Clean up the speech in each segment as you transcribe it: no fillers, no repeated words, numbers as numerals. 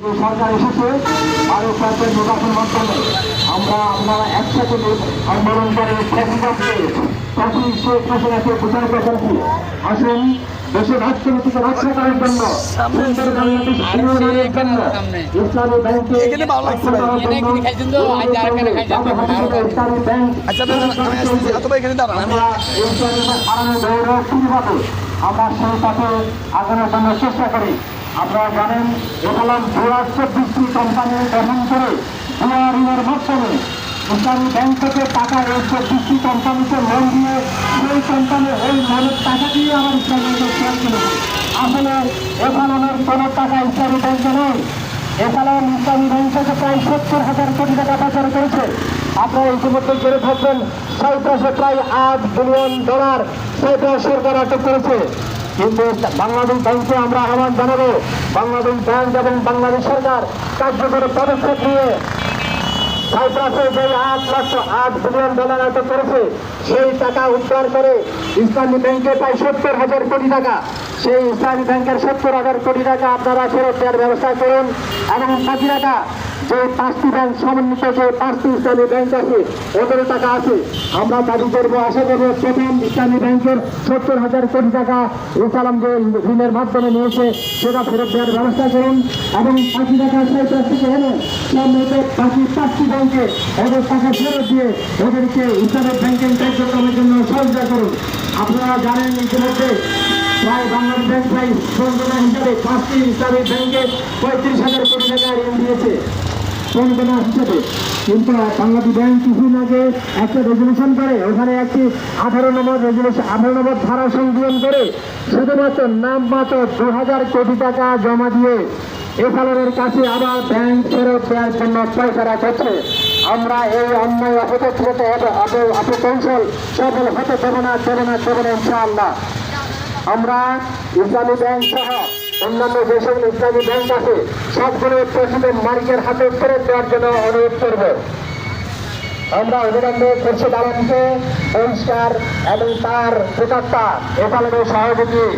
সরকার এসেছে ভারত সরকারের নির্বাচন মাধ্যমে আমরা আপনারা একসাথে আন্দোলন করে প্রেসিডেন্টকে শেখ হাসিনাকে প্রচার করেছি। আসুন দেশের অর্থনীতিকে রক্ষা করার জন্য সুন্দর বাংলাদেশ বিনির্মাণের জন্য ইসলামী ব্যাংকে আমরা সেই পথে আগানোর জন্য চেষ্টা করি। আপনারা জানেন এখানে ২২০টি কোম্পানি গঠন করে ঋণের মাধ্যমে ইসলামী ব্যাংক থেকে টাকা ২২টি কোম্পানিকে লোন দিয়ে সেই কোম্পানির ওই লোনের টাকা দিয়ে আবার ইসলামী ব্যাংকের শেয়ার কিনেছে। আসলে এখানের কোনো টাকা ইসলামী ব্যাংকে নেই। এখানে ইসলামী ব্যাংক থেকে প্রায় ৭০,০০০ কোটি টাকা পাচার করেছে। আপনারা ইতিমধ্যে জেনে থাকবেন সাইপ্রাসে প্রায় $৮ বিলিয়ন সাইপ্রাস সরকার আটক করেছে। কিন্তু বাংলাদেশ ব্যাংকে আমরা আহ্বান জানাবো, বাংলাদেশ ব্যাংক এবং বাংলাদেশ সরকার কার্যকর পদক্ষেপ নিয়ে সাইপ্রাসে যে $৮ বিলিয়ন আটক করেছে সেই টাকা উদ্ধার করে ইসলামী ব্যাংকে প্রায় ৭০,০০০ কোটি টাকা, সেই ইসলামী ব্যাংকের ৭০,০০০ কোটি টাকা আপনারা ফেরত দেওয়ার ব্যবস্থা করুন। এবং বাকি টাকা যে 5টি ব্যাংক সমন্বিত যে 5টি ইসলামী ব্যাংক আছে ওদের টাকা আছে, আমরা দাবি করবো, আশা করবো প্রথম ইসলামী ব্যাংকের ৭০,০০০ কোটি টাকা ইসলাম যে ঋণের মাধ্যমে নিয়েছে সেটা ফেরত দেওয়ার ব্যবস্থা করুন। এবং বাকি টাকা সাইপ্রাস থেকে এনে সম্মিলিত বাকি 5টি ব্যাংকে ওদের টাকা ফেরত দিয়ে ওদেরকে ইসলামিক ব্যাংকিং কার্যক্রমের জন্য সহযোগিতা করুন। আপনারা জানেন ইতিমধ্যে প্রায় বাংলাদেশ ব্যাংক প্রায় প্রণোদনা হিসাবে 5টি ইসলামিক ব্যাংকে ৩৫,০০০ কোটি টাকা ঋণ দিয়েছে প্রণোদনা হিসাবে। কিন্তু বাংলাদেশ ব্যাংক কিছুদিন আগে একটা রেজুলেশন করে ওখানে একটি 18 নম্বর ধারা সংযোজন করে শুধুমাত্র নামমাত্র ২,০০০ কোটি টাকা জমা দিয়ে এফআলএর কাছে আবার ব্যাংক ফেরত দেওয়ার জন্য পায়তারা করছে। আমরা এই অন্যায় অপকৌশল সফল হতে দেবো না ইনশাআল্লাহ। আমরা ইসলামী ব্যাংক সহ অন্যান্য যে সকল ইসলামী ব্যাংক আছে সবগুলো প্রেসিডেন্ট মালিকের হাতে ফেরত দেওয়ার জন্য অনুরোধ করব। আমরা অবিলম্বে খুরশিদ আলমকে বহিষ্কার এবং তার প্রতাক্তা এফআলএর সহযোগী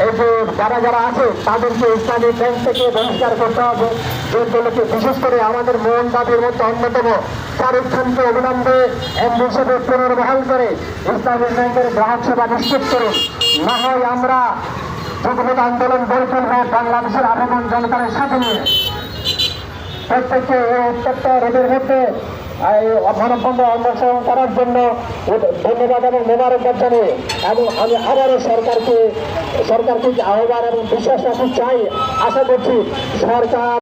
এই যে যারা আছে তাদেরকে ইসলামী ব্যাংক থেকে বহিষ্কার করতে হবে। যেগুলোকে বিশেষ করে আমাদের মূল দাবির মধ্যে অন্যতম শাহরুখ খানকে অবিলম্বে এমডি হিসেবে পুনর্বহাল করে ইসলামী ব্যাংকের গ্রাহক সেবা নিশ্চিত করুন। না হয় আমরা যুগপৎ আন্দোলন গড়ে তুলব বাংলাদেশের আবেদন জনতার সাথে নিয়ে। প্রত্যেককে এই উত্তপ্ত রোদের মধ্যে মানববন্ধন অন্বেষণ করার জন্য ধন্যবাদ এবং মোবারকবাদ জানিয়ে এবং আমি আবারও সরকারকে আহ্বান এবং বিশ্বাস রাখতে চাই, আশা করছি সরকার